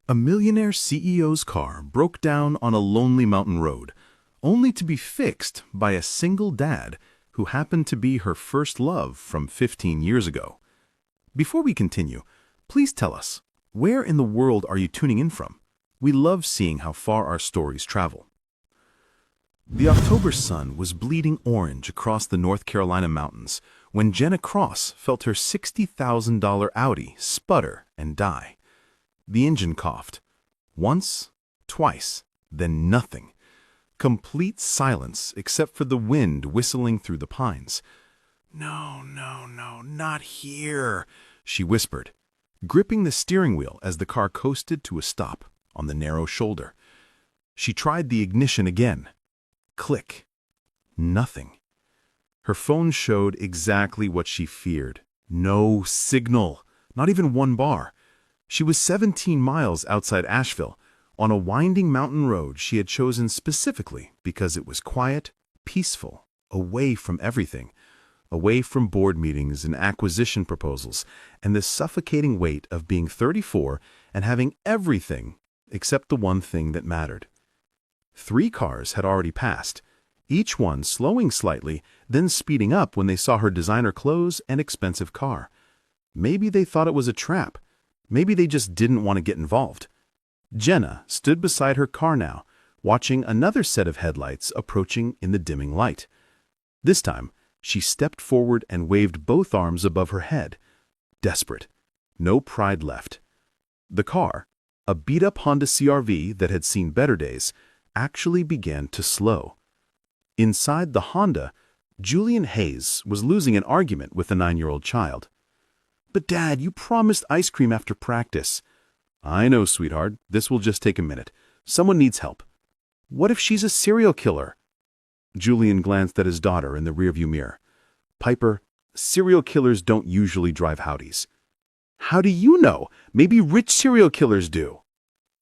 A millionaire CEO's car broke down on a lonely mountain road, only to be fixed by a single dad who happened to be her first love from 15 years ago. Before we continue, please tell us, where in the world are you tuning in from? We love seeing how far our stories travel. The October sun was bleeding orange across the North Carolina mountains when Jenna Cross felt her $60,000 Audi sputter and die. The engine coughed. Once, twice, then nothing. Complete silence except for the wind whistling through the pines. "No, no, no, not here," she whispered, gripping the steering wheel as the car coasted to a stop on the narrow shoulder. She tried the ignition again. Click. Nothing. Her phone showed exactly what she feared. No signal. Not even one bar. She was 17 miles outside Asheville, on a winding mountain road she had chosen specifically because it was quiet, peaceful, away from everything, away from board meetings and acquisition proposals, and the suffocating weight of being 34 and having everything except the one thing that mattered. 3 cars had already passed, each one slowing slightly, then speeding up when they saw her designer clothes and expensive car. Maybe they thought it was a trap. Maybe they just didn't want to get involved. Jenna stood beside her car now, watching another set of headlights approaching in the dimming light. This time, she stepped forward and waved both arms above her head. Desperate. No pride left. The car, a beat-up Honda CR-V that had seen better days, actually began to slow. Inside the Honda, Julian Hayes was losing an argument with a 9-year-old child. "But Dad, you promised ice cream after practice." "I know, sweetheart. This will just take a minute. Someone needs help." "What if she's a serial killer?" Julian glanced at his daughter in the rearview mirror. "Piper, serial killers don't usually drive Audis." "How do you know? Maybe rich serial killers do."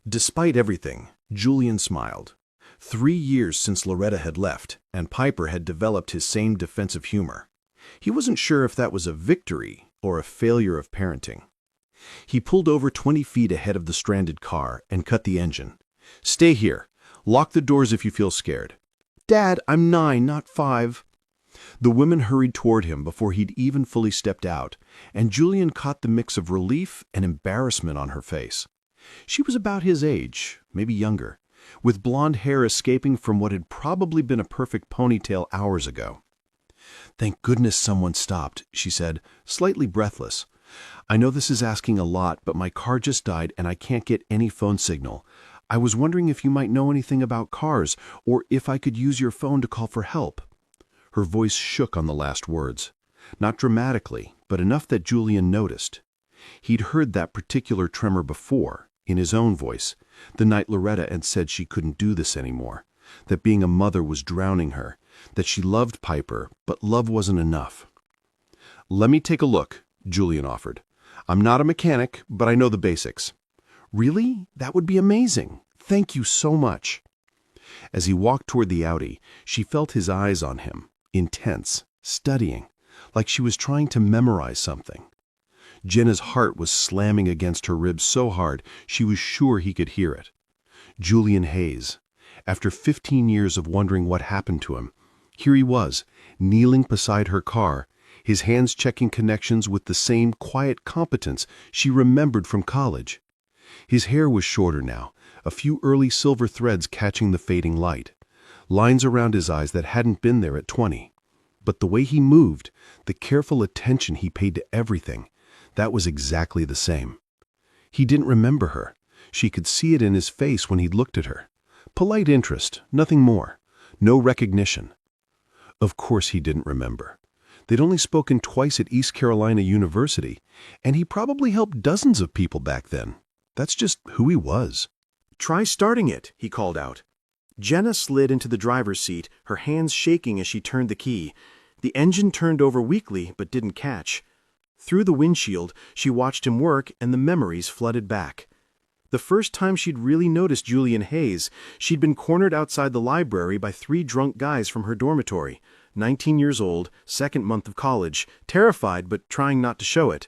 Despite everything, Julian smiled. 3 years since Loretta had left, and Piper had developed his same defensive humor. He wasn't sure if that was a victory or a failure of parenting. He pulled over 20 feet ahead of the stranded car and cut the engine. "Stay here. Lock the doors if you feel scared." "Dad, I'm 9, not 5. The woman hurried toward him before he'd even fully stepped out, and Julian caught the mix of relief and embarrassment on her face. She was about his age, maybe younger, with blonde hair escaping from what had probably been a perfect ponytail hours ago. "Thank goodness someone stopped," she said, slightly breathless. "I know this is asking a lot, but my car just died and I can't get any phone signal. I was wondering if you might know anything about cars, or if I could use your phone to call for help." Her voice shook on the last words. Not dramatically, but enough that Julian noticed. He'd heard that particular tremor before, in his own voice, the night Loretta had said she couldn't do this anymore, that being a mother was drowning her, that she loved Piper, but love wasn't enough. "Let me take a look," Julian offered. "I'm not a mechanic, but I know the basics." "Really? That would be amazing. Thank you so much." As he walked toward the Audi, she felt his eyes on him, intense, studying, like she was trying to memorize something. Jenna's heart was slamming against her ribs so hard she was sure he could hear it. Julian Hayes. After 15 years of wondering what happened to him, here he was, kneeling beside her car, his hands checking connections with the same quiet competence she remembered from college. His hair was shorter now, a few early silver threads catching the fading light, lines around his eyes that hadn't been there at 20. But the way he moved, the careful attention he paid to everything, that was exactly the same. He didn't remember her. She could see it in his face when he'd looked at her. Polite interest, nothing more. No recognition. Of course he didn't remember. They'd only spoken twice at East Carolina University, and he probably helped dozens of people back then. That's just who he was. "Try starting it," he called out. Jenna slid into the driver's seat, her hands shaking as she turned the key. The engine turned over weakly, but didn't catch. Through the windshield, she watched him work, and the memories flooded back. The first time she'd really noticed Julian Hayes, she'd been cornered outside the library by 3 drunk guys from her dormitory, 19 years old, second month of college, terrified but trying not to show it.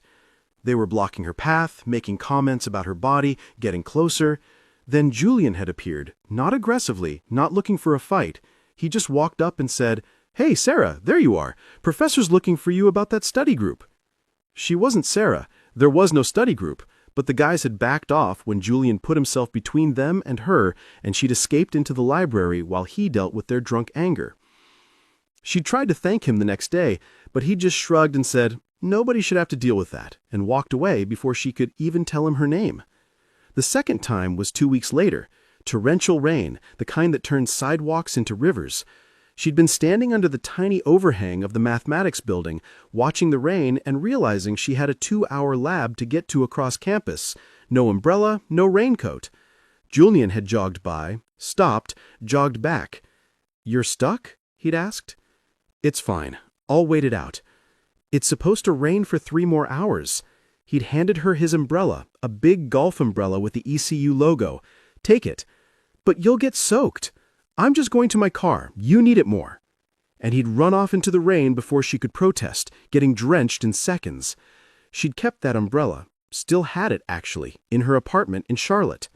They were blocking her path, making comments about her body, getting closer. Then Julian had appeared, not aggressively, not looking for a fight. He just walked up and said, "Hey, Sarah, there you are. Professor's looking for you about that study group." She wasn't Sarah. There was no study group, but the guys had backed off when Julian put himself between them and her, and she'd escaped into the library while he dealt with their drunk anger. She'd tried to thank him the next day, but he just shrugged and said, nobody should have to deal with that, and walked away before she could even tell him her name. The second time was 2 weeks later, torrential rain, the kind that turns sidewalks into rivers. She'd been standing under the tiny overhang of the mathematics building, watching the rain and realizing she had a 2-hour lab to get to across campus. No umbrella, no raincoat. Julian had jogged by, stopped, jogged back. "You're stuck?" he'd asked. "It's fine. I'll wait it out." "It's supposed to rain for 3 more hours. He'd handed her his umbrella, a big golf umbrella with the ECU logo. "Take it." "But you'll get soaked." "I'm just going to my car. You need it more." And he'd run off into the rain before she could protest, getting drenched in seconds. She'd kept that umbrella, still had it actually, in her apartment in Charlotte.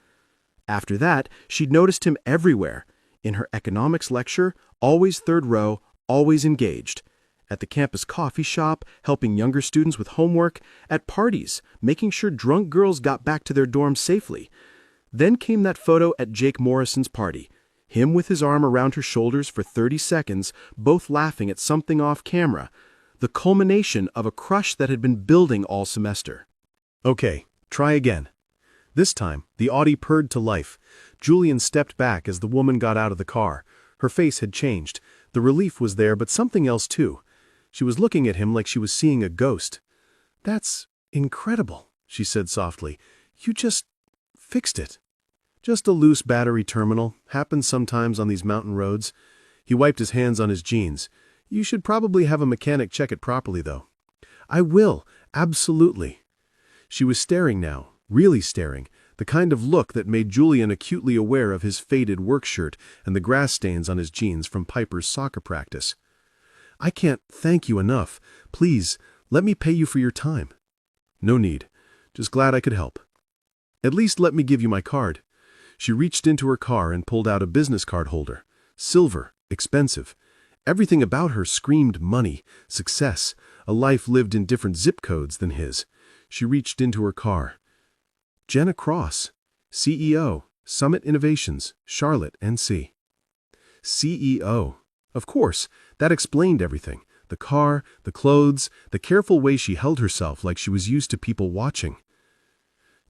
After that, she'd noticed him everywhere. In her economics lecture, always third row, always engaged. At the campus coffee shop, helping younger students with homework. At parties, making sure drunk girls got back to their dorms safely. Then came that photo at Jake Morrison's party. Him with his arm around her shoulders for 30 seconds, both laughing at something off camera. The culmination of a crush that had been building all semester. "Okay, try again." This time, the Audi purred to life. Julian stepped back as the woman got out of the car. Her face had changed. The relief was there, but something else too. She was looking at him like she was seeing a ghost. "That's incredible," she said softly. "You just fixed it." "Just a loose battery terminal. Happens sometimes on these mountain roads." He wiped his hands on his jeans. "You should probably have a mechanic check it properly, though." "I will, absolutely." She was staring now, really staring, the kind of look that made Julian acutely aware of his faded work shirt and the grass stains on his jeans from Piper's soccer practice. "I can't thank you enough. Please, let me pay you for your time." "No need. Just glad I could help." "At least let me give you my card." She reached into her car and pulled out a business card holder. Silver, expensive. Everything about her screamed money, success, a life lived in different zip codes than his. She reached into her car. Jenna Cross, CEO, Summit Innovations, Charlotte, NC. CEO. Of course, that explained everything. The car, the clothes, the careful way she held herself like she was used to people watching.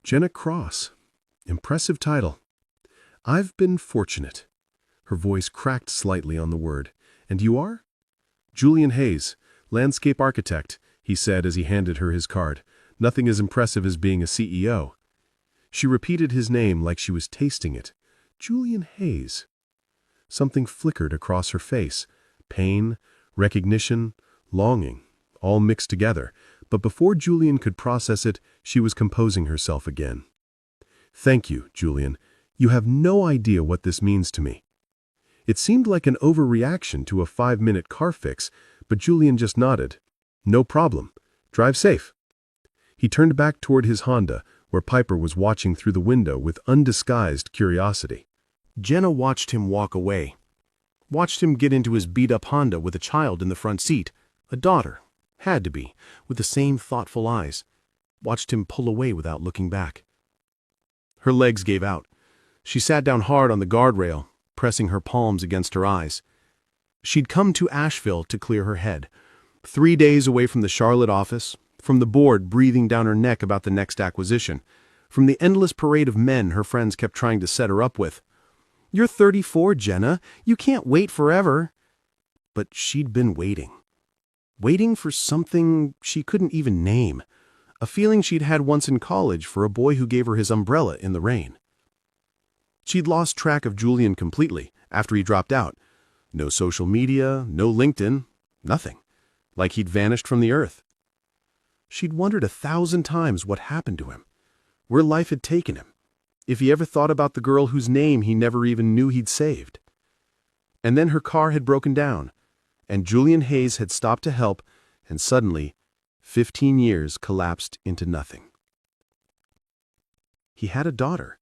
Jenna Cross. Impressive title. "I've been fortunate." Her voice cracked slightly on the word. "And you are?" "Julian Hayes, landscape architect," he said as he handed her his card. "Nothing as impressive as being a CEO." She repeated his name like she was tasting it. Julian Hayes. Something flickered across her face. Pain, recognition, longing, all mixed together. But before Julian could process it, she was composing herself again. "Thank you, Julian. You have no idea what this means to me." It seemed like an overreaction to a 5-minute car fix, but Julian just nodded. "No problem. Drive safe." He turned back toward his Honda, where Piper was watching through the window with undisguised curiosity. Jenna watched him walk away. Watched him get into his beat-up Honda with a child in the front seat. A daughter. Had to be, with the same thoughtful eyes. Watched him pull away without looking back. Her legs gave out. She sat down hard on the guardrail, pressing her palms against her eyes. She'd come to Asheville to clear her head. 3 days away from the Charlotte office, from the board breathing down her neck about the next acquisition, from the endless parade of men her friends kept trying to set her up with. "You're 34, Jenna. You can't wait forever." But she'd been waiting. Waiting for something she couldn't even name. A feeling she'd had once in college for a boy who gave her his umbrella in the rain. She'd lost track of Julian completely after he dropped out. No social media, no LinkedIn, nothing. Like he'd vanished from the earth. She'd wondered 1,000 times what happened to him, where life had taken him, if he ever thought about the girl whose name he never even knew he'd saved. And then her car had broken down, and Julian Hayes had stopped to help, and suddenly 15 years collapsed into nothing. He had a daughter.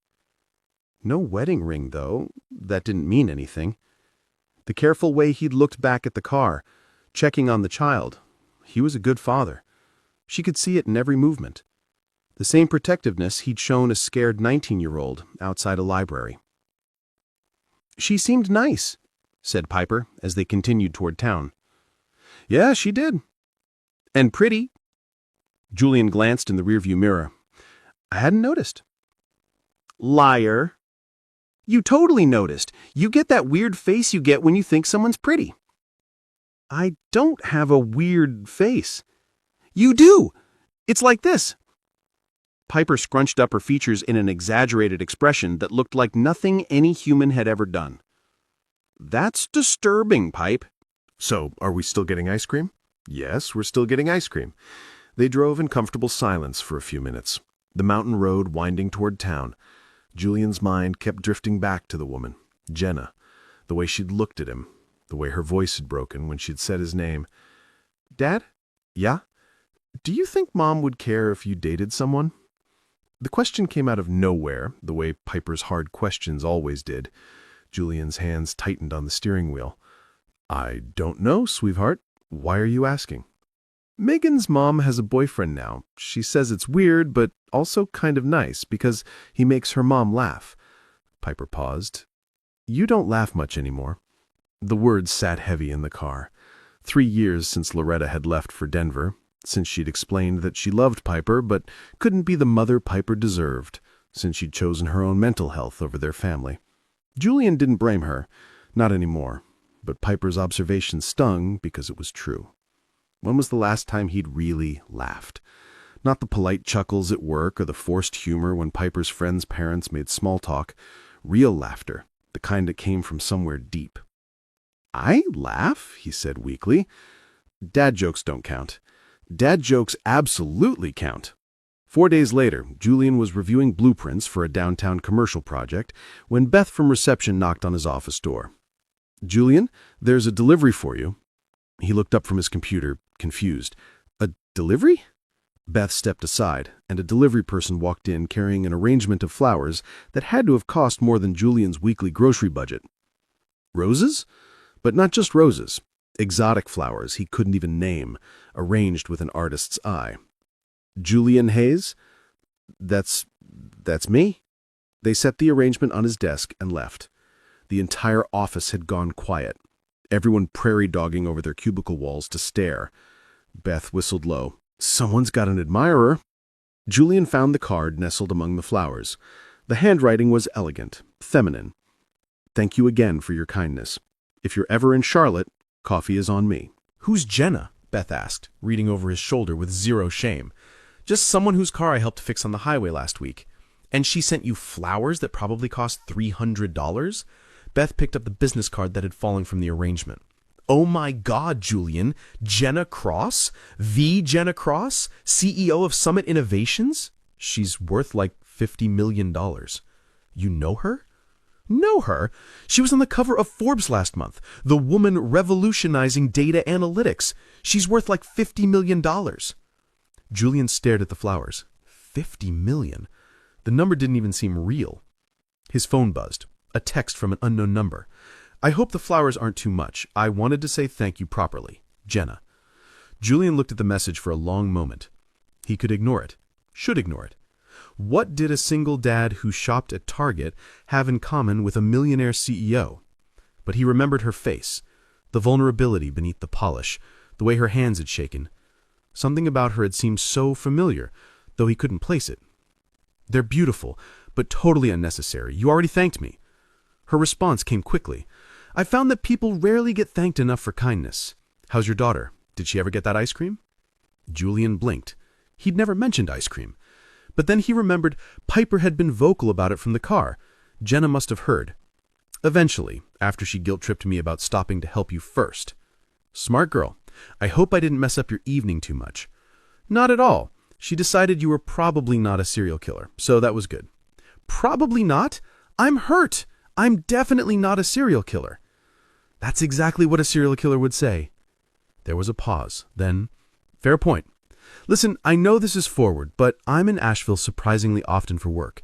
No wedding ring, though. That didn't mean anything. The careful way he'd looked back at the car, checking on the child. He was a good father. She could see it in every movement. The same protectiveness he'd shown a scared 19-year-old outside a library. "She seemed nice," said Piper as they continued toward town. "Yeah, she did. And pretty." Julian glanced in the rearview mirror. "I hadn't noticed." "Liar. You totally noticed. You get that weird face you get when you think someone's pretty." "I don't have a weird face." "You do. It's like this." Piper scrunched up her features in an exaggerated expression that looked like nothing any human had ever done. "That's disturbing, Pipe." "So, are we still getting ice cream?" "Yes, we're still getting ice cream." They drove in comfortable silence for a few minutes, the mountain road winding toward town. Julian's mind kept drifting back to the woman, Jenna, the way she'd looked at him, the way her voice had broken when she'd said his name. "Dad?" "Yeah? Do you think Mom would care if you dated someone?" The question came out of nowhere, the way Piper's hard questions always did. Julian's hands tightened on the steering wheel. "I don't know, sweetheart. Why are you asking?" "Megan's mom has a boyfriend now. She says it's weird, but also kind of nice, because he makes her mom laugh." Piper paused. "You don't laugh much anymore." The words sat heavy in the car. 3 years since Loretta had left for Denver, since she'd explained that she loved Piper but couldn't be the mother Piper deserved, since she'd chosen her own mental health over their family. Julian didn't blame her, not anymore, but Piper's observation stung because it was true. When was the last time he'd really laughed? Not the polite chuckles at work or the forced humor when Piper's friends' parents made small talk. Real laughter, the kind that came from somewhere deep. "I laugh," he said weakly. "Dad jokes don't count." "Dad jokes absolutely count." 4 days later, Julian was reviewing blueprints for a downtown commercial project when Beth from reception knocked on his office door. "Julian, there's a delivery for you." He looked up from his computer, confused. "A delivery?" Beth stepped aside, and a delivery person walked in carrying an arrangement of flowers that had to have cost more than Julian's weekly grocery budget. Roses? But not just roses. Exotic flowers he couldn't even name, arranged with an artist's eye. "Julian Hayes?" That's me." They set the arrangement on his desk and left. The entire office had gone quiet, everyone prairie-dogging over their cubicle walls to stare. Beth whistled low. "Someone's got an admirer." Julian found the card nestled among the flowers. The handwriting was elegant, feminine. "Thank you again for your kindness. If you're ever in Charlotte, coffee is on me." "Who's Jenna?" Beth asked, reading over his shoulder with zero shame. "Just someone whose car I helped fix on the highway last week. And she sent you flowers that probably cost $300? Beth picked up the business card that had fallen from the arrangement. "Oh my God, Julian! Jenna Cross? The Jenna Cross? CEO of Summit Innovations? She's worth like $50 million. You know her?" "Know her? She was on the cover of Forbes last month. The woman revolutionizing data analytics. She's worth like $50 million. Julian stared at the flowers. $50 million? The number didn't even seem real. His phone buzzed. A text from an unknown number. "I hope the flowers aren't too much. I wanted to say thank you properly. Jenna." Julian looked at the message for a long moment. He could ignore it. Should ignore it. What did a single dad who shopped at Target have in common with a millionaire CEO? But he remembered her face, the vulnerability beneath the polish, the way her hands had shaken. Something about her had seemed so familiar, though he couldn't place it. "They're beautiful, but totally unnecessary. You already thanked me." Her response came quickly. "I found that people rarely get thanked enough for kindness. How's your daughter? Did she ever get that ice cream?" Julian blinked. He'd never mentioned ice cream. But then he remembered Piper had been vocal about it from the car. Jenna must have heard. "Eventually, after she guilt-tripped me about stopping to help you first." "Smart girl. I hope I didn't mess up your evening too much." "Not at all. She decided you were probably not a serial killer, so that was good." "Probably not? I'm hurt. I'm definitely not a serial killer." "That's exactly what a serial killer would say." There was a pause. Then, "Fair point. Listen, I know this is forward, but I'm in Asheville surprisingly often for work.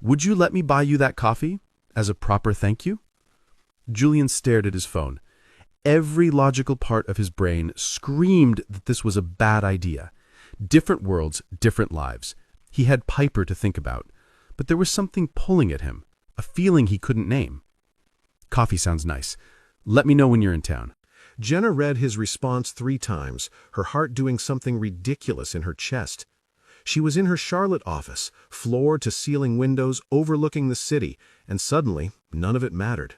Would you let me buy you that coffee as a proper thank you? Julian stared at his phone. Every logical part of his brain screamed that this was a bad idea. Different worlds, different lives. He had Piper to think about, but there was something pulling at him, a feeling he couldn't name. Coffee sounds nice. Let me know when you're in town. Jenna read his response 3 times, her heart doing something ridiculous in her chest. She was in her Charlotte office, floor-to-ceiling windows overlooking the city, and suddenly, none of it mattered.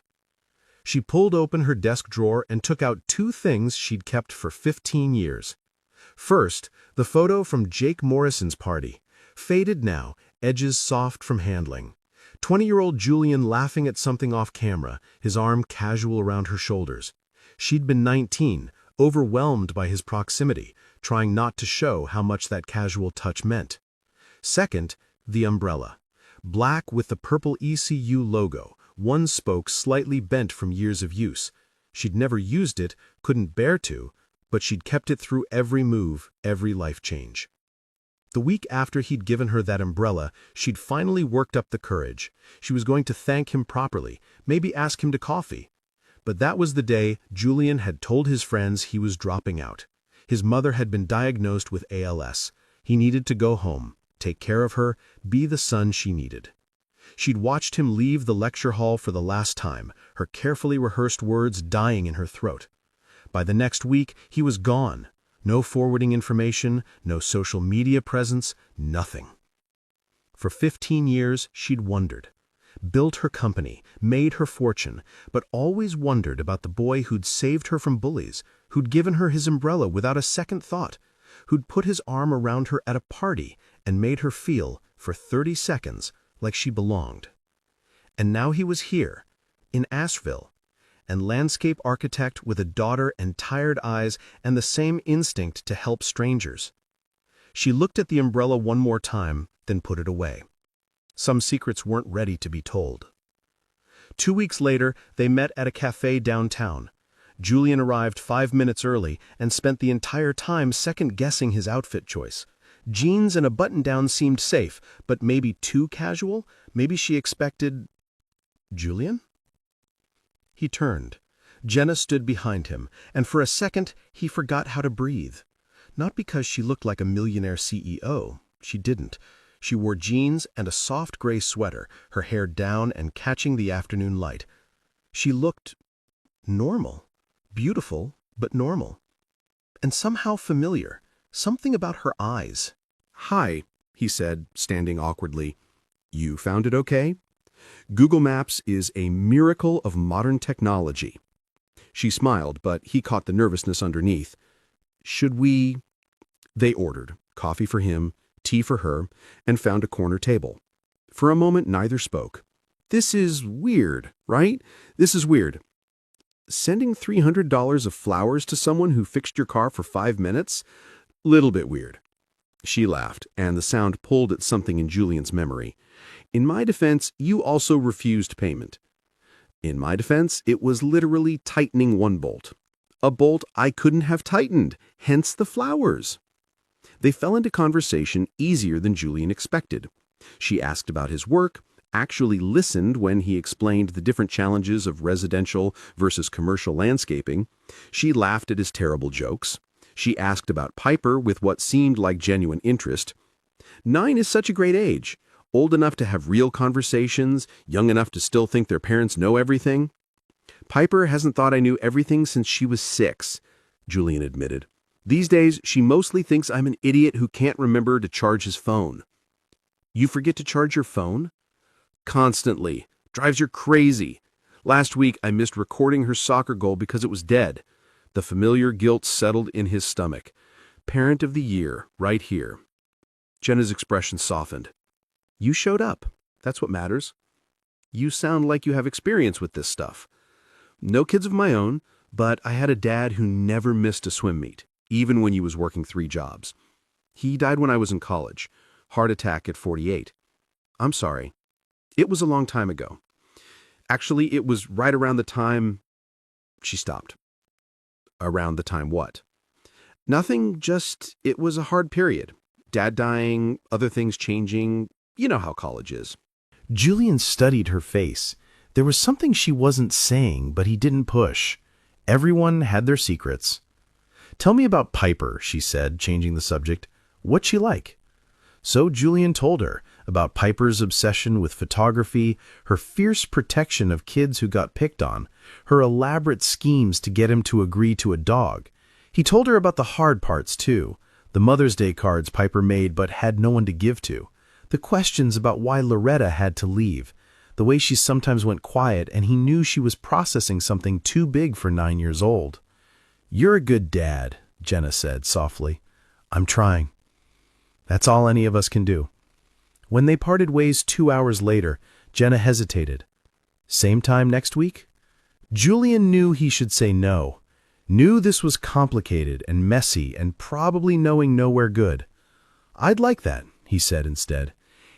She pulled open her desk drawer and took out 2 things she'd kept for 15 years. First, the photo from Jake Morrison's party. Faded now, edges soft from handling. 20-year-old Julian laughing at something off camera, his arm casual around her shoulders. She'd been 19, overwhelmed by his proximity, trying not to show how much that casual touch meant. Second, the umbrella. Black with the purple ECU logo, one spoke slightly bent from years of use. She'd never used it, couldn't bear to, but she'd kept it through every move, every life change. The week after he'd given her that umbrella, she'd finally worked up the courage. She was going to thank him properly, maybe ask him to coffee. But that was the day Julian had told his friends he was dropping out. His mother had been diagnosed with ALS. He needed to go home, take care of her, be the son she needed. She'd watched him leave the lecture hall for the last time, her carefully rehearsed words dying in her throat. By the next week, he was gone. No forwarding information, no social media presence, nothing. For 15 years, she'd wondered. Built her company, made her fortune, but always wondered about the boy who'd saved her from bullies, who'd given her his umbrella without a second thought, who'd put his arm around her at a party and made her feel, for 30 seconds, like she belonged. And now he was here, in Asheville, and landscape architect with a daughter and tired eyes and the same instinct to help strangers. She looked at the umbrella one more time, then put it away. Some secrets weren't ready to be told. 2 weeks later, they met at a cafe downtown. Julian arrived 5 minutes early and spent the entire time second-guessing his outfit choice. Jeans and a button-down seemed safe, but maybe too casual? Maybe she expected... Julian? He turned. Jenna stood behind him, and for a second he forgot how to breathe. Not because she looked like a millionaire CEO. She didn't. She wore jeans and a soft gray sweater, her hair down and catching the afternoon light. She looked normal. Beautiful, but normal. And somehow familiar. Something about her eyes. "Hi," he said, standing awkwardly. "You found it okay? Google Maps is a miracle of modern technology." She smiled, but he caught the nervousness underneath. "Should we—" They ordered, coffee for him, tea for her, and found a corner table. For a moment, neither spoke. "This is weird, right? This is weird. Sending $300 of flowers to someone who fixed your car for 5 minutes? Little bit weird." She laughed, and the sound pulled at something in Julian's memory. "In my defense, you also refused payment." "In my defense, it was literally tightening one bolt. A bolt I couldn't have tightened, hence the flowers." They fell into conversation easier than Julian expected. She asked about his work, actually listened when he explained the different challenges of residential versus commercial landscaping. She laughed at his terrible jokes. She asked about Piper with what seemed like genuine interest. 9 is such a great age. Old enough to have real conversations, young enough to still think their parents know everything. "Piper hasn't thought I knew everything since she was 6, Julian admitted. "These days, she mostly thinks I'm an idiot who can't remember to charge his phone." "You forget to charge your phone?" "Constantly. Drives her crazy. Last week, I missed recording her soccer goal because it was dead." The familiar guilt settled in his stomach. Parent of the year, right here. Jenna's expression softened. "You showed up. That's what matters." "You sound like you have experience with this stuff." "No kids of my own, but I had a dad who never missed a swim meet, even when he was working 3 jobs. He died when I was in college. Heart attack at 48. I'm sorry. It was a long time ago. Actually, it was right around the time..." She stopped. "Around the time what?" Nothing, just it was a hard period. Dad dying, other things changing. You know how college is. Julian studied her face. There was something she wasn't saying, but he didn't push. Everyone had their secrets. "Tell me about Piper," she said, changing the subject. "What's she like?" So Julian told her about Piper's obsession with photography, her fierce protection of kids who got picked on, her elaborate schemes to get him to agree to a dog. He told her about the hard parts, too, the Mother's Day cards Piper made but had no one to give to, the questions about why Loretta had to leave, the way she sometimes went quiet and he knew she was processing something too big for 9 years old. "You're a good dad," Jenna said softly. "I'm trying. That's all any of us can do." When they parted ways 2 hours later, Jenna hesitated. "Same time next week?" Julian knew he should say no. Knew this was complicated and messy and probably knowing nowhere good. "I'd like that," he said instead.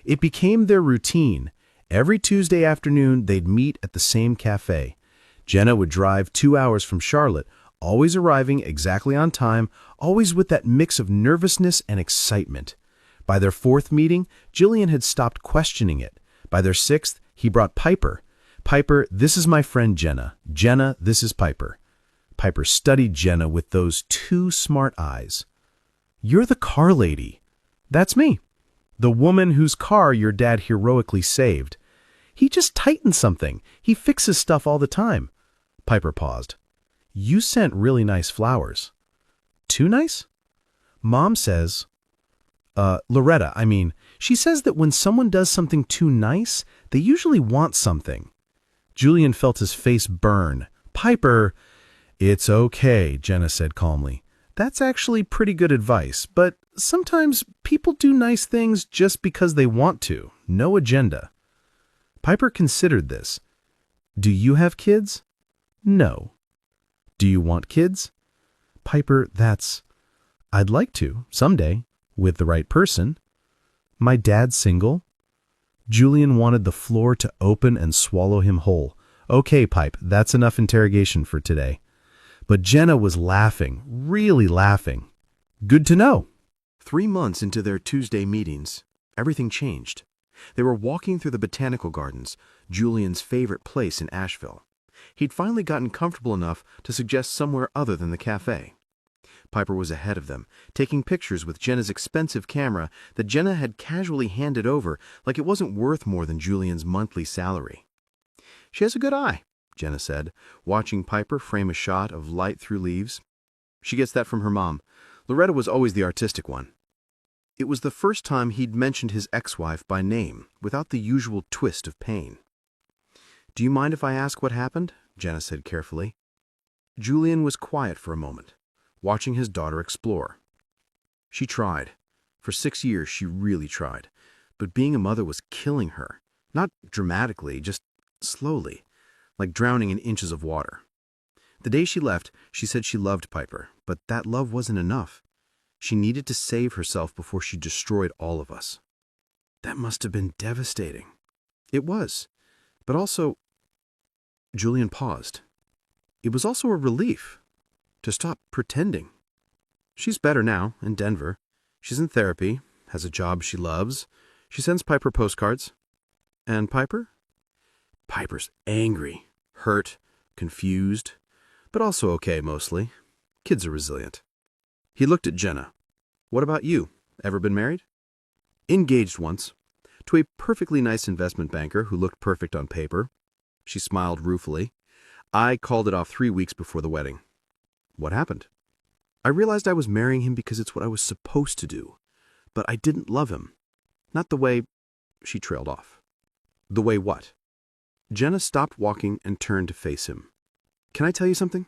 It became their routine. Every Tuesday afternoon, they'd meet at the same cafe. Jenna would drive 2 hours from Charlotte, always arriving exactly on time, always with that mix of nervousness and excitement. By their 4th meeting, Julian had stopped questioning it. By their 6th, he brought Piper. "Piper, this is my friend Jenna. Jenna, this is Piper." Piper studied Jenna with those 2 smart eyes. "You're the car lady." "That's me. The woman whose car your dad heroically saved." "He just tightened something. He fixes stuff all the time." Piper paused. "You sent really nice flowers." "Too nice?" "Mom says..." Loretta, I mean, she says that when someone does something too nice, they usually want something." Julian felt his face burn. "Piper..." "It's okay," Jenna said calmly. "That's actually pretty good advice, but sometimes people do nice things just because they want to, no agenda." Piper considered this. "Do you have kids?" "No." "Do you want kids?" "Piper, I'd like to, someday, with the right person." "My dad's single." Julian wanted the floor to open and swallow him whole. "Okay, Pipe, that's enough interrogation for today." But Jenna was laughing, really laughing. "Good to know." 3 months into their Tuesday meetings, everything changed. They were walking through the botanical gardens, Julian's favorite place in Asheville. He'd finally gotten comfortable enough to suggest somewhere other than the cafe. Piper was ahead of them, taking pictures with Jenna's expensive camera that Jenna had casually handed over like it wasn't worth more than Julian's monthly salary. "She has a good eye," Jenna said, watching Piper frame a shot of light through leaves. "She gets that from her mom. Loretta was always the artistic one." It was the first time he'd mentioned his ex-wife by name, without the usual twist of pain. "Do you mind if I ask what happened?" Jenna said carefully. Julian was quiet for a moment, watching his daughter explore. She tried. For 6 years, she really tried. But being a mother was killing her. Not dramatically, just slowly, like drowning in inches of water. The day she left, she said she loved Piper, but that love wasn't enough. She needed to save herself before she destroyed all of us. That must have been devastating. It was. But also, Julian paused. It was also a relief to stop pretending. She's better now, in Denver. She's in therapy, has a job she loves. She sends Piper postcards. And Piper? Piper's angry, hurt, confused, but also okay mostly. Kids are resilient. He looked at Jenna. "What about you? Ever been married?" "Engaged once. To a perfectly nice investment banker who looked perfect on paper." She smiled ruefully. "I called it off 3 weeks before the wedding." "What happened?" "I realized I was marrying him because it's what I was supposed to do. But I didn't love him. Not the way..." She trailed off. "The way what?" Jenna stopped walking and turned to face him. "Can I tell you something?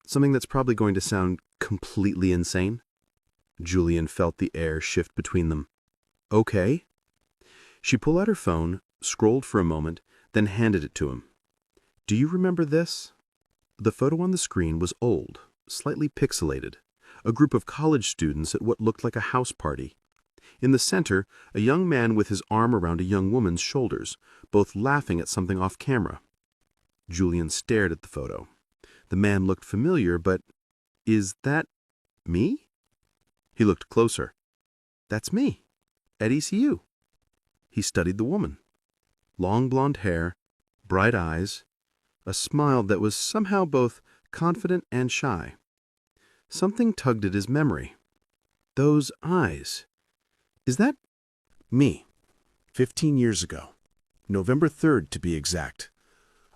Something that's probably going to sound completely insane?" Julian felt the air shift between them. "Okay." She pulled out her phone, scrolled for a moment, then handed it to him. "Do you remember this?" The photo on the screen was old, slightly pixelated, a group of college students at what looked like a house party. In the center, a young man with his arm around a young woman's shoulders, both laughing at something off camera. Julian stared at the photo. The man looked familiar, but is that me? He looked closer. That's me, at ECU. He studied the woman. Long blonde hair, bright eyes, a smile that was somehow both confident and shy. Something tugged at his memory. Those eyes. Is that me? 15 years ago. November 3rd, to be exact.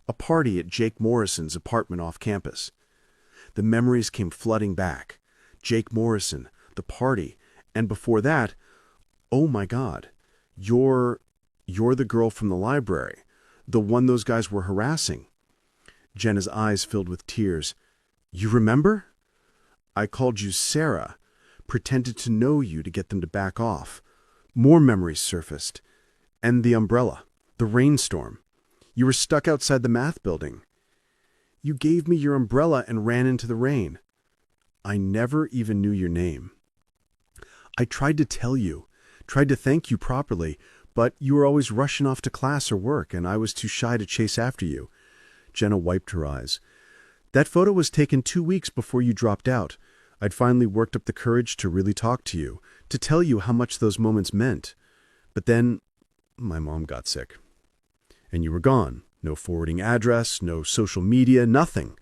A party at Jake Morrison's apartment off campus. The memories came flooding back. Jake Morrison, the party, and before that, oh my God, you're the girl from the library, the one those guys were harassing. Jenna's eyes filled with tears. You remember? I called you Sarah, pretended to know you to get them to back off. More memories surfaced. And the umbrella, the rainstorm. You were stuck outside the math building. You gave me your umbrella and ran into the rain. I never even knew your name. I tried to tell you, tried to thank you properly, but you were always rushing off to class or work, and I was too shy to chase after you. Jenna wiped her eyes. That photo was taken 2 weeks before you dropped out. I'd finally worked up the courage to really talk to you, to tell you how much those moments meant. But then, my mom got sick. And you were gone. No forwarding address, no social media, nothing.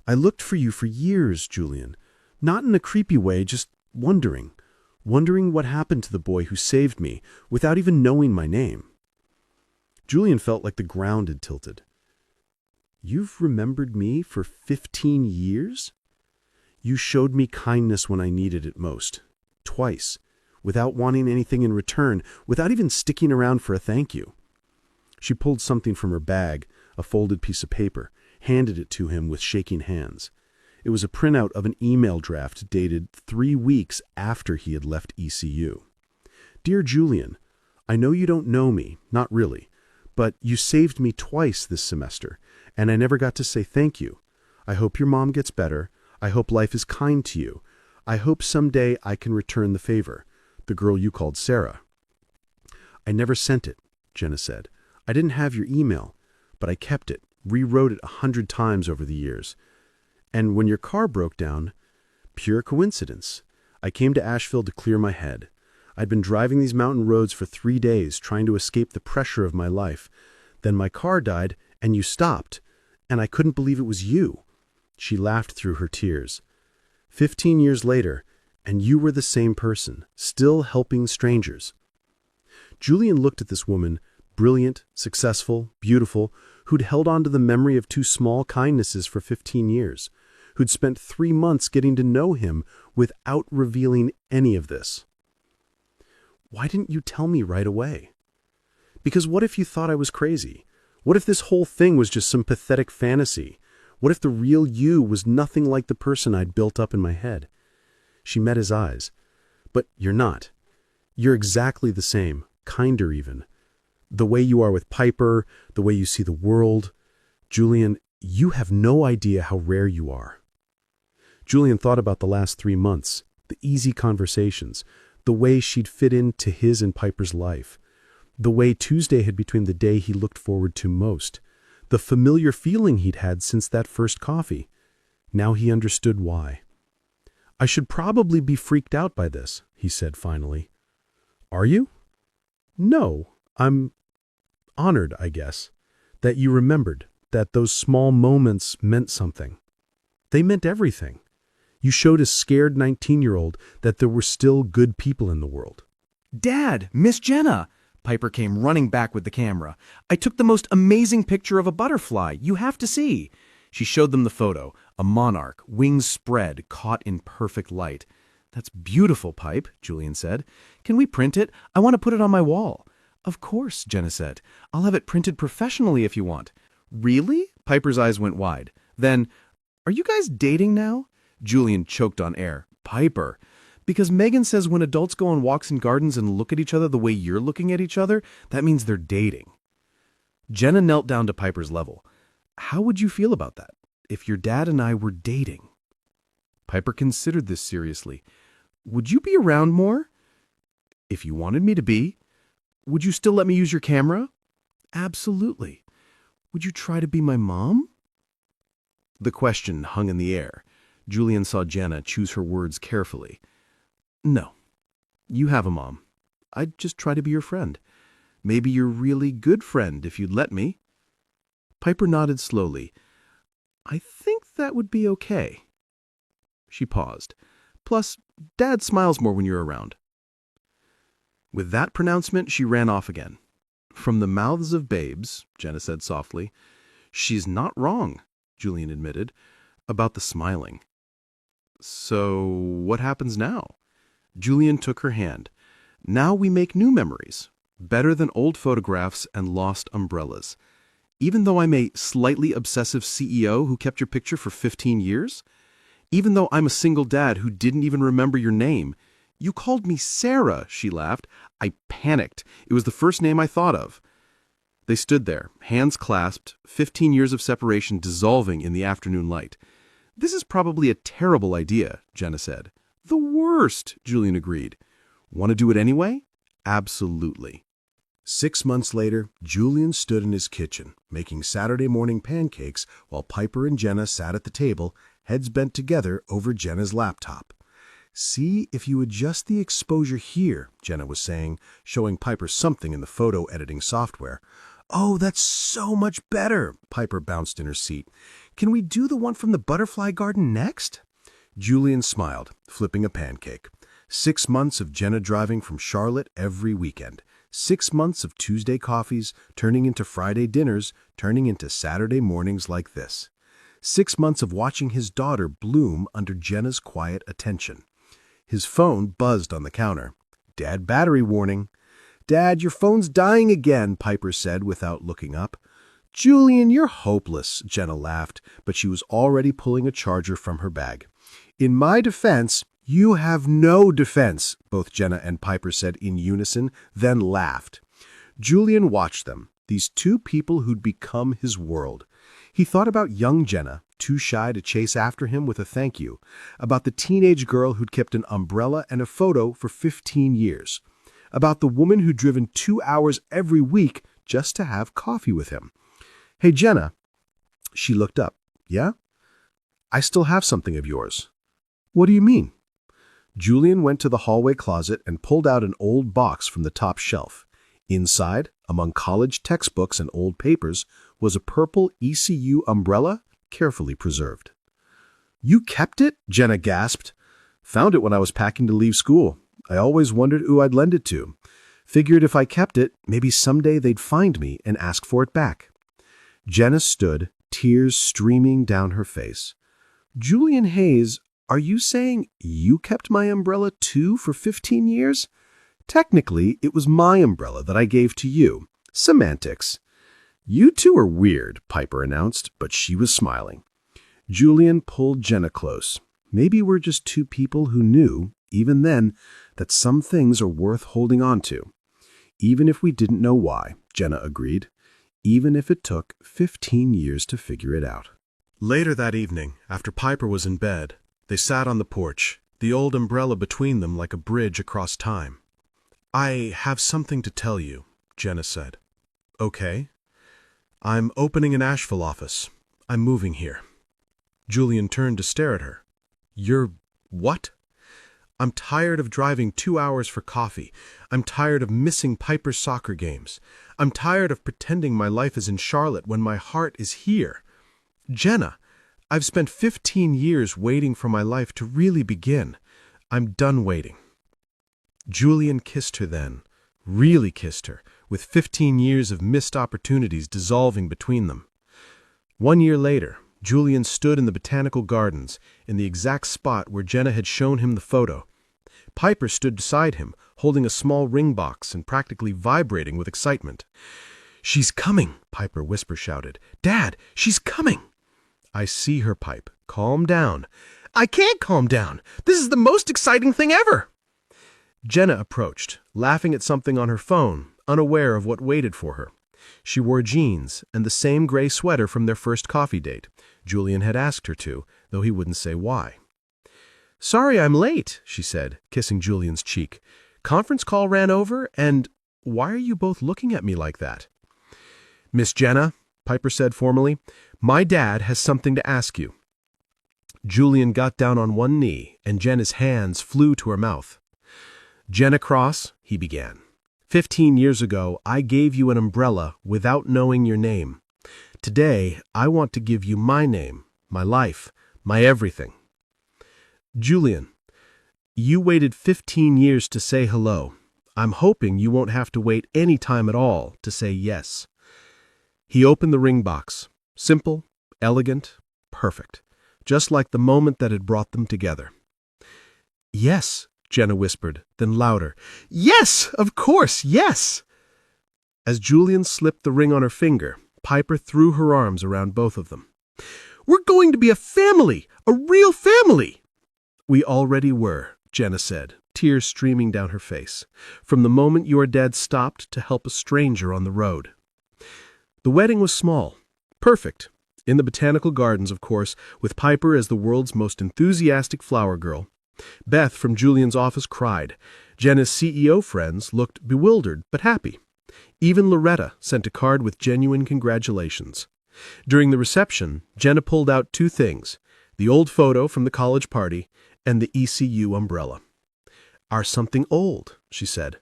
I looked for you for years, Julian. Not in a creepy way, just wondering what happened to the boy who saved me without even knowing my name. Julian felt like the ground had tilted. You've remembered me for 15 years? You showed me kindness when I needed it most. Twice. Without wanting anything in return, without even sticking around for a thank you. She pulled something from her bag, a folded piece of paper, handed it to him with shaking hands. It was a printout of an email draft dated 3 weeks after he had left ECU. Dear Julian, I know you don't know me, not really, but you saved me twice this semester, and I never got to say thank you. I hope your mom gets better. I hope life is kind to you. I hope someday I can return the favor. The girl you called Sarah. I never sent it, Jenna said. I didn't have your email, but I kept it, rewrote it 100 times over the years. And when your car broke down, pure coincidence, I came to Asheville to clear my head. I'd been driving these mountain roads for 3 days, trying to escape the pressure of my life. Then my car died, and you stopped, and I couldn't believe it was you. She laughed through her tears. 15 years later, and you were the same person, still helping strangers. Julian looked at this woman, brilliant, successful, beautiful, who'd held on to the memory of 2 small kindnesses for 15 years, who'd spent 3 months getting to know him without revealing any of this. Why didn't you tell me right away? Because what if you thought I was crazy? What if this whole thing was just some pathetic fantasy? What if the real you was nothing like the person I'd built up in my head? She met his eyes. But you're not. You're exactly the same, kinder even. The way you are with Piper, the way you see the world. Julian, you have no idea how rare you are. Julian thought about the last 3 months, the easy conversations, the way she'd fit into his and Piper's life, the way Tuesday had become the day he looked forward to most, the familiar feeling he'd had since that first coffee. Now he understood why. I should probably be freaked out by this, he said finally. Are you? No, I'm honored, I guess, that you remembered, that those small moments meant something. They meant everything. You showed a scared 19-year-old that there were still good people in the world. Dad, Miss Jenna! Piper came running back with the camera. I took the most amazing picture of a butterfly. You have to see. She showed them the photo, a monarch, wings spread, caught in perfect light. That's beautiful, Pipe, Julian said. Can we print it? I want to put it on my wall. Of course, Jenna said. I'll have it printed professionally if you want. Really? Piper's eyes went wide. Then, are you guys dating now? Julian choked on air. Piper. Because Megan says when adults go on walks in gardens and look at each other the way you're looking at each other, that means they're dating. Jenna knelt down to Piper's level. How would you feel about that, if your dad and I were dating? Piper considered this seriously. Would you be around more? If you wanted me to be. Would you still let me use your camera? Absolutely. Would you try to be my mom? The question hung in the air. Julian saw Jenna choose her words carefully. No. You have a mom. I'd just try to be your friend. Maybe your really good friend, if you'd let me." Piper nodded slowly. "I think that would be okay." She paused. "Plus, Dad smiles more when you're around." With that pronouncement, she ran off again. "From the mouths of babes," Jenna said softly. "She's not wrong," Julian admitted, "about the smiling." "So what happens now?" Julian took her hand. "Now we make new memories, better than old photographs and lost umbrellas. Even though I'm a slightly obsessive CEO who kept your picture for 15 years, even though I'm a single dad who didn't even remember your name, you called me Sarah," she laughed. "I panicked. It was the first name I thought of." They stood there, hands clasped, 15 years of separation dissolving in the afternoon light. "This is probably a terrible idea," Jenna said. "The worst," Julian agreed. "Want to do it anyway?" "Absolutely." 6 months later, Julian stood in his kitchen, making Saturday morning pancakes while Piper and Jenna sat at the table, heads bent together over Jenna's laptop. "See if you adjust the exposure here," Jenna was saying, showing Piper something in the photo editing software. "Oh, that's so much better," Piper bounced in her seat. "Can we do the one from the butterfly garden next?" Julian smiled, flipping a pancake. 6 months of Jenna driving from Charlotte every weekend. 6 months of Tuesday coffees, turning into Friday dinners, turning into Saturday mornings like this. 6 months of watching his daughter bloom under Jenna's quiet attention. His phone buzzed on the counter. "Dad, battery warning." "Dad, your phone's dying again," Piper said without looking up. "Julian, you're hopeless," Jenna laughed, but she was already pulling a charger from her bag. "In my defense—" "You have no defense," both Jenna and Piper said in unison, then laughed. Julian watched them, these two people who'd become his world. He thought about young Jenna, too shy to chase after him with a thank you, about the teenage girl who'd kept an umbrella and a photo for 15 years, about the woman who'd driven 2 hours every week just to have coffee with him. "Hey, Jenna." She looked up. "Yeah? I still have something of yours." "What do you mean?" Julian went to the hallway closet and pulled out an old box from the top shelf. Inside, among college textbooks and old papers, was a purple ECU umbrella, carefully preserved. "You kept it?" Jenna gasped. "Found it when I was packing to leave school. I always wondered who I'd lend it to. Figured if I kept it, maybe someday they'd find me and ask for it back." Jenna stood, tears streaming down her face. "Julian Hayes, are you saying you kept my umbrella too for 15 years? Technically, it was my umbrella that I gave to you. Semantics." "You two are weird," Piper announced, but she was smiling. Julian pulled Jenna close. "Maybe we're just two people who knew, even then, that some things are worth holding on to. Even if we didn't know why," Jenna agreed. "Even if it took 15 years to figure it out." Later that evening, after Piper was in bed, they sat on the porch, the old umbrella between them like a bridge across time. "I have something to tell you," Jenna said. "Okay." "I'm opening an Asheville office. I'm moving here." Julian turned to stare at her. "You're what?" "I'm tired of driving 2 hours for coffee. I'm tired of missing Piper's soccer games. I'm tired of pretending my life is in Charlotte when my heart is here. Jenna, I've spent 15 years waiting for my life to really begin. I'm done waiting." Julian kissed her then, really kissed her, with 15 years of missed opportunities dissolving between them. 1 year later, Julian stood in the botanical gardens, in the exact spot where Jenna had shown him the photo. Piper stood beside him, holding a small ring box and practically vibrating with excitement. "She's coming," Piper whisper shouted. "Dad, she's coming!" "I see her, Pipe. Calm down." "I can't calm down. This is the most exciting thing ever." Jenna approached, laughing at something on her phone, unaware of what waited for her. She wore jeans and the same gray sweater from their first coffee date. Julian had asked her to, though he wouldn't say why. "Sorry I'm late," she said, kissing Julian's cheek. "Conference call ran over, and why are you both looking at me like that?" "Miss Jenna," Piper said formally, "my dad has something to ask you." Julian got down on one knee, and Jenna's hands flew to her mouth. "Jenna Cross," he began. "15 years ago, I gave you an umbrella without knowing your name. Today, I want to give you my name, my life, my everything. Julian, you waited 15 years to say hello. I'm hoping you won't have to wait any time at all to say yes." He opened the ring box. Simple, elegant, perfect. Just like the moment that had brought them together. "Yes," Jenna whispered, then louder. "Yes, of course, yes!" As Julian slipped the ring on her finger, Piper threw her arms around both of them. "We're going to be a family, a real family!" "We already were," Jenna said, tears streaming down her face, "from the moment your dad stopped to help a stranger on the road." The wedding was small, perfect, in the botanical gardens, of course, with Piper as the world's most enthusiastic flower girl. Beth from Julian's office cried. Jenna's CEO friends looked bewildered but happy. Even Loretta sent a card with genuine congratulations. During the reception, Jenna pulled out two things, the old photo from the college party and the ECU umbrella. "Our something old," she said.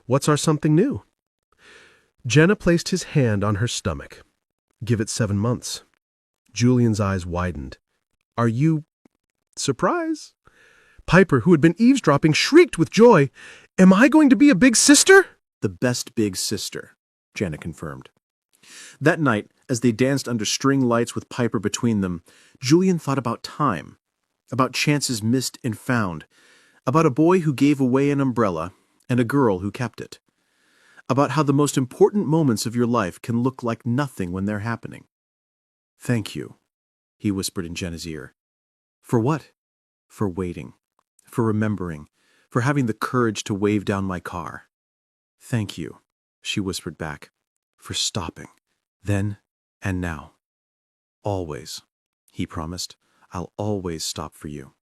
"What's our something new?" Jenna placed his hand on her stomach. "Give it 7 months." Julian's eyes widened. "Are you... surprised?" Piper, who had been eavesdropping, shrieked with joy. "Am I going to be a big sister?" "The best big sister," Jenna confirmed. That night, as they danced under string lights with Piper between them, Julian thought about time, about chances missed and found, about a boy who gave away an umbrella and a girl who kept it, about how the most important moments of your life can look like nothing when they're happening. "Thank you," he whispered in Jenna's ear. "For what?" "For waiting, for remembering, for having the courage to wave down my car." "Thank you," she whispered back, "for stopping, then and now." "Always," he promised. "I'll always stop for you."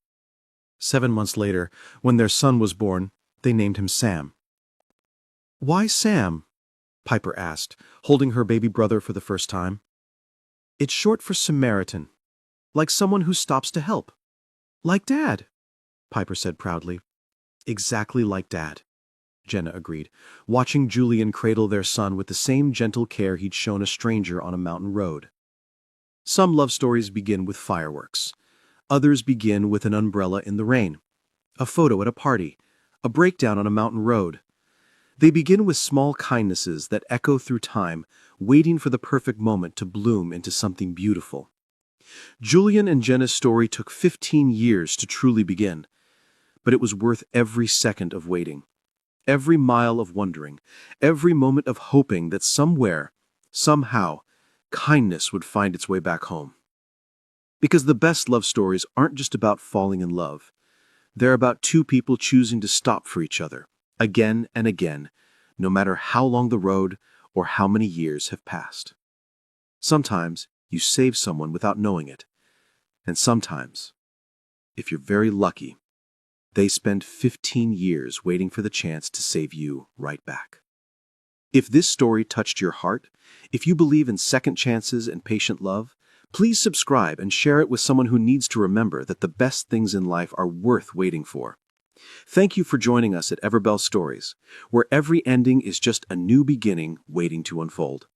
7 months later, when their son was born, they named him Sam. "Why Sam?" Piper asked, holding her baby brother for the first time. "It's short for Samaritan, like someone who stops to help. Like Dad," Piper said proudly. "Exactly like Dad," Jenna agreed, watching Julian cradle their son with the same gentle care he'd shown a stranger on a mountain road. Some love stories begin with fireworks. Others begin with an umbrella in the rain, a photo at a party, a breakdown on a mountain road. They begin with small kindnesses that echo through time, waiting for the perfect moment to bloom into something beautiful. Julian and Jenna's story took 15 years to truly begin, but it was worth every second of waiting, every mile of wondering, every moment of hoping that somewhere, somehow, kindness would find its way back home. Because the best love stories aren't just about falling in love. They're about two people choosing to stop for each other, again and again, no matter how long the road or how many years have passed. Sometimes you save someone without knowing it, and sometimes, if you're very lucky, they spend 15 years waiting for the chance to save you right back. If this story touched your heart, if you believe in second chances and patient love, please subscribe and share it with someone who needs to remember that the best things in life are worth waiting for. Thank you for joining us at Everbell Stories, where every ending is just a new beginning waiting to unfold.